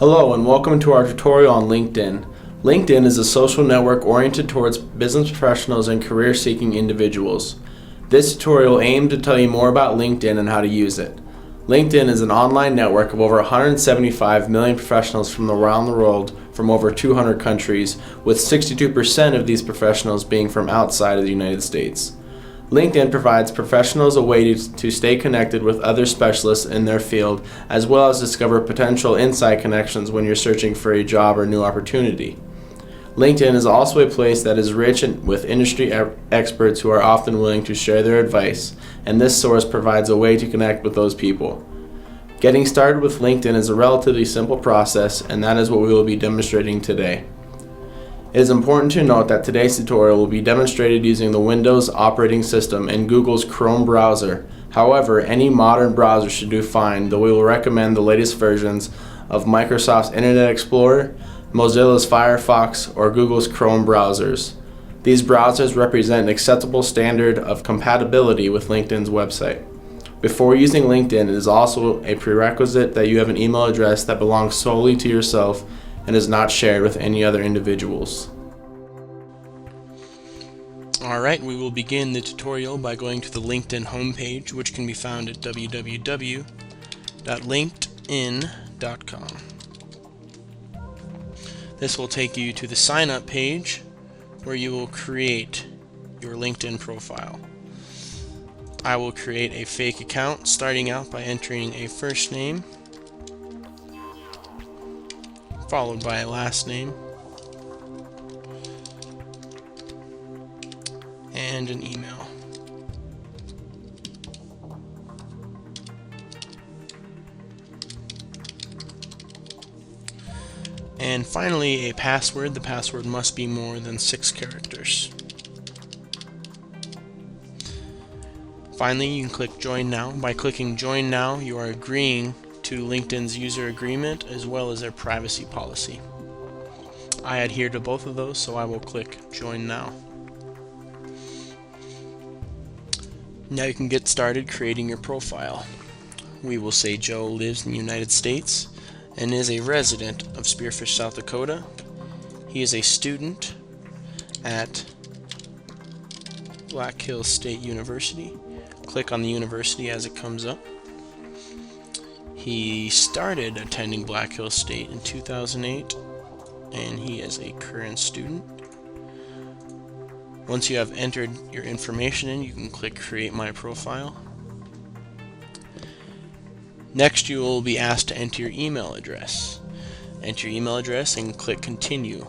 Hello and welcome to our tutorial on LinkedIn. LinkedIn is a social network oriented towards business professionals and career-seeking individuals. This tutorial aimed to tell you more about LinkedIn and how to use it. LinkedIn is an online network of over 175 million professionals from around the world from over 200 countries, with 62% of these professionals being from outside of the United States. LinkedIn provides professionals a way to stay connected with other specialists in their field, as well as discover potential inside connections when you're searching for a job or new opportunity. LinkedIn is also a place that is rich with industry experts who are often willing to share their advice, and this source provides a way to connect with those people. Getting started with LinkedIn is a relatively simple process, and that is what we will be demonstrating today. It is important to note that today's tutorial will be demonstrated using the Windows operating system and Google's Chrome browser. However, any modern browser should do fine, though we will recommend the latest versions of Microsoft's Internet Explorer, Mozilla's Firefox, or Google's Chrome browsers. These browsers represent an acceptable standard of compatibility with LinkedIn's website. Before using LinkedIn, it is also a prerequisite that you have an email address that belongs solely to yourself and is not shared with any other individuals. Alright, we will begin the tutorial by going to the LinkedIn homepage, which can be found at www.linkedin.com. This will take you to the sign up page where you will create your LinkedIn profile. I will create a fake account starting out by entering a first name followed by a last name and an email. And finally, a password. The password must be more than 6 characters. Finally, you can click Join Now. By clicking Join Now, you are agreeing to LinkedIn's user agreement as well as their privacy policy. I adhere to both of those, so I will click Join Now. Now you can get started creating your profile. We will say Joe lives in the United States and is a resident of Spearfish, South Dakota. He is a student at Black Hills State University. Click on the university as it comes up. He started attending Black Hills State in 2008, and he is a current student. Once you have entered your information in, you can click Create My Profile. Next, you will be asked to enter your email address. Enter your email address and click Continue.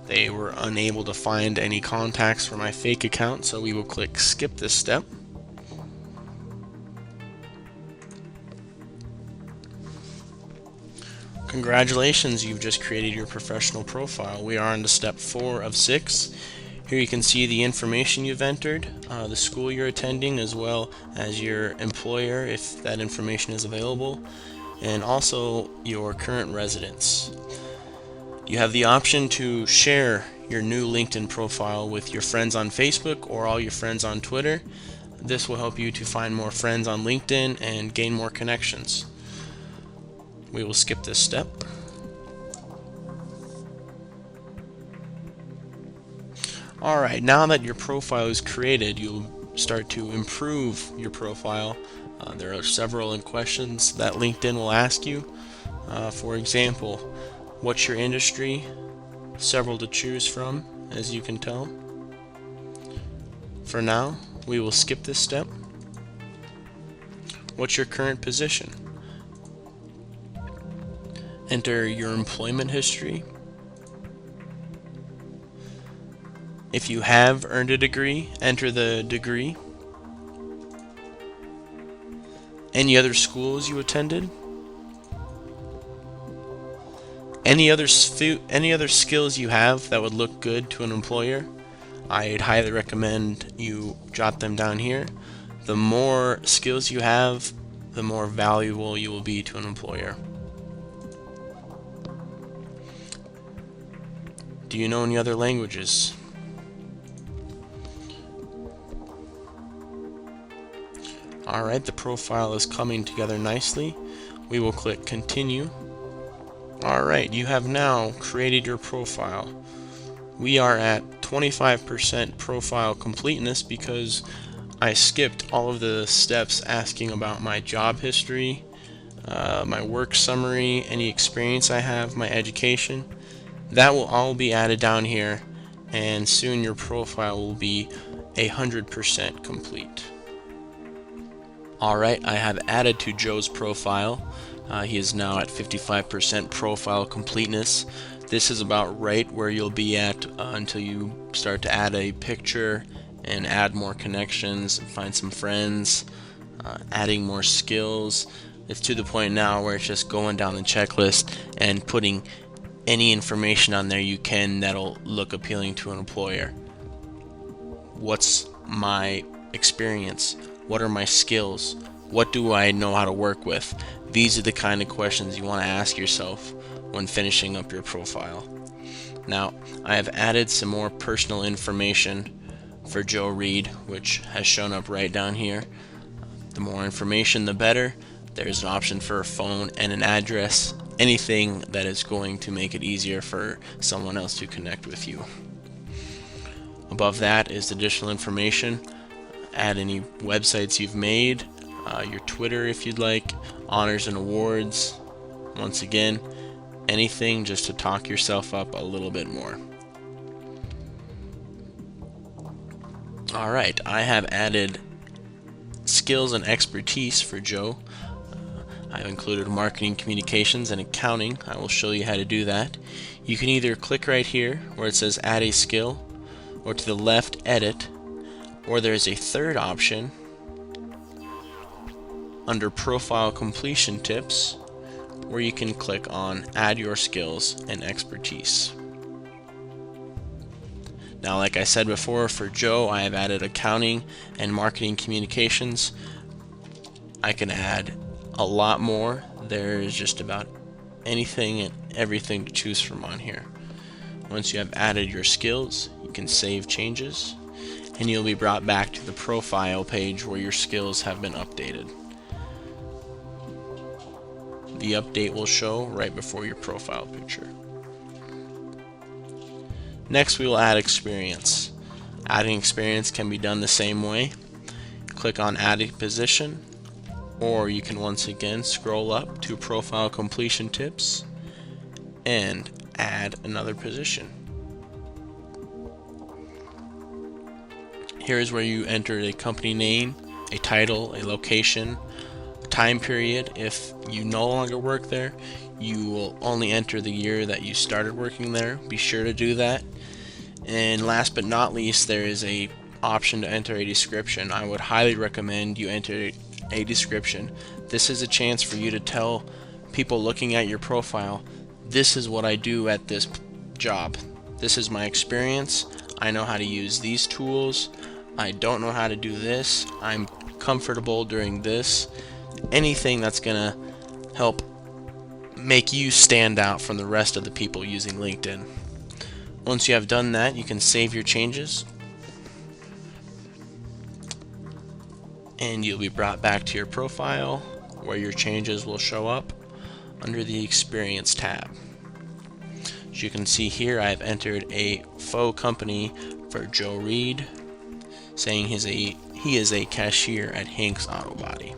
They were unable to find any contacts for my fake account, so we will click Skip this step. Congratulations, you've just created your professional profile. We are on to step 4 of 6. Here you can see the information you've entered, the school you're attending, as well as your employer if that information is available, and also your current residence. You have the option to share your new LinkedIn profile with your friends on Facebook or all your friends on Twitter. This will help you to find more friends on LinkedIn and gain more connections. We will skip this step. Alright, now that your profile is created, you'll start to improve your profile. There are several questions that LinkedIn will ask you. For example, what's your industry? Several to choose from, as you can tell. For now, we will skip this step. What's your current position? Enter your employment history. If you have earned a degree, enter the degree. Any other schools you attended? Any other skills you have that would look good to an employer? I'd highly recommend you jot them down here. The more skills you have, the more valuable you will be to an employer. Do you know any other languages? Alright, the profile is coming together nicely. We will click continue. Alright, you have now created your profile. We are at 25% profile completeness because I skipped all of the steps asking about my job history, my work summary, any experience I have, my education. That will all be added down here, and soon your profile will be 100% complete. Alright, I have added to Joe's profile. He is now at 55% profile completeness. This is about right where you'll be at until you start to add a picture and add more connections, find some friends, adding more skills. It's to the point now where it's just going down the checklist and putting any information on there you can that'll look appealing to an employer. What's my experience? What are my skills? What do I know how to work with? These are the kind of questions you want to ask yourself when finishing up your profile. Now, I have added some more personal information for Joe Reed, which has shown up right down here. The more information, the better. There's an option for a phone and an address, anything that is going to make it easier for someone else to connect with you. Above that is additional information. Add any websites you've made, your Twitter if you'd like, honors and awards. Once again, anything just to talk yourself up a little bit more. Alright, I have added skills and expertise for Joe. I've included marketing, communications, and accounting. I will show you how to do that. You can either click right here where it says add a skill, or to the left, edit, or there's a third option under profile completion tips where you can click on add your skills and expertise. Now, like I said before, for Joe I have added accounting and marketing communications. I can add a lot more. There's just about anything and everything to choose from on here. Once you have added your skills, you can save changes and you'll be brought back to the profile page where your skills have been updated. The update will show right before your profile picture. Next, we will add experience. Adding experience can be done the same way. Click on add a position, or you can once again scroll up to profile completion tips and add another position. Here is where you enter a company name, a title, a location, a time period. If you no longer work there, you will only enter the year that you started working there. Be sure to do that. And last but not least, there is a option to enter a description. I would highly recommend you enter a description. This is a chance for you to tell people looking at your profile, this is what I do at this job. This is my experience. I know how to use these tools. I don't know how to do this. I'm comfortable doing this. Anything that's gonna help make you stand out from the rest of the people using LinkedIn. Once you have done that, you can save your changes and you'll be brought back to your profile where your changes will show up under the Experience tab. As you can see here, I have entered a faux company for Joe Reed, saying he is a cashier at Hanks Auto Body.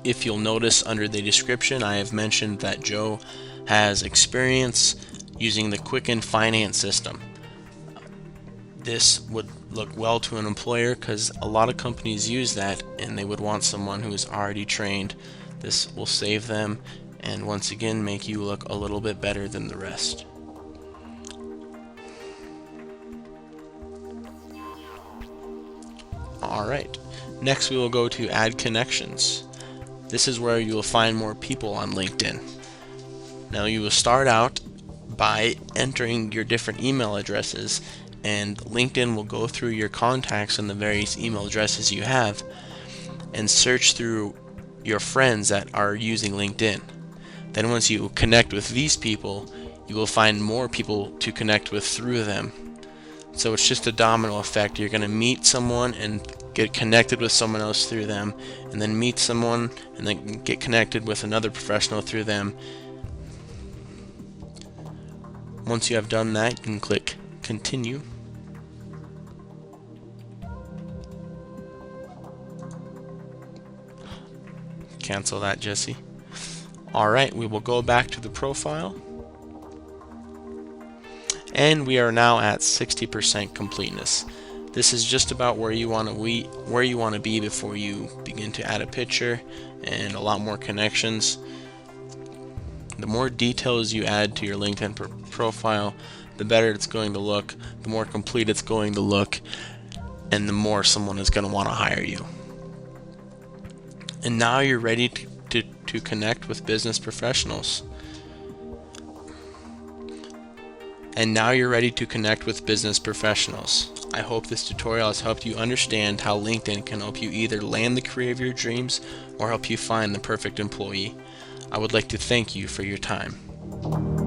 If you'll notice under the description, I have mentioned that Joe has experience using the Quicken finance system. This would look well to an employer because a lot of companies use that and they would want someone who is already trained. This will save them and once again make you look a little bit better than the rest. Alright, next we will go to add connections. This is where you will find more people on LinkedIn. Now you will start out by entering your different email addresses, and LinkedIn will go through your contacts and the various email addresses you have and search through your friends that are using LinkedIn. Then once you connect with these people, you will find more people to connect with through them. So it's just a domino effect. You're going to meet someone and get connected with someone else through them, and then meet someone and then get connected with another professional through them. Once you have done that, you can click continue. Cancel that, Jesse. Alright, we will go back to the profile. And we are now at 60% completeness. This is just about where you want to be before you begin to add a picture and a lot more connections. The more details you add to your LinkedIn profile, the better it's going to look, the more complete it's going to look, and the more someone is going to want to hire you. And now you're ready to connect with business professionals. I hope this tutorial has helped you understand how LinkedIn can help you either land the career of your dreams or help you find the perfect employee. I would like to thank you for your time.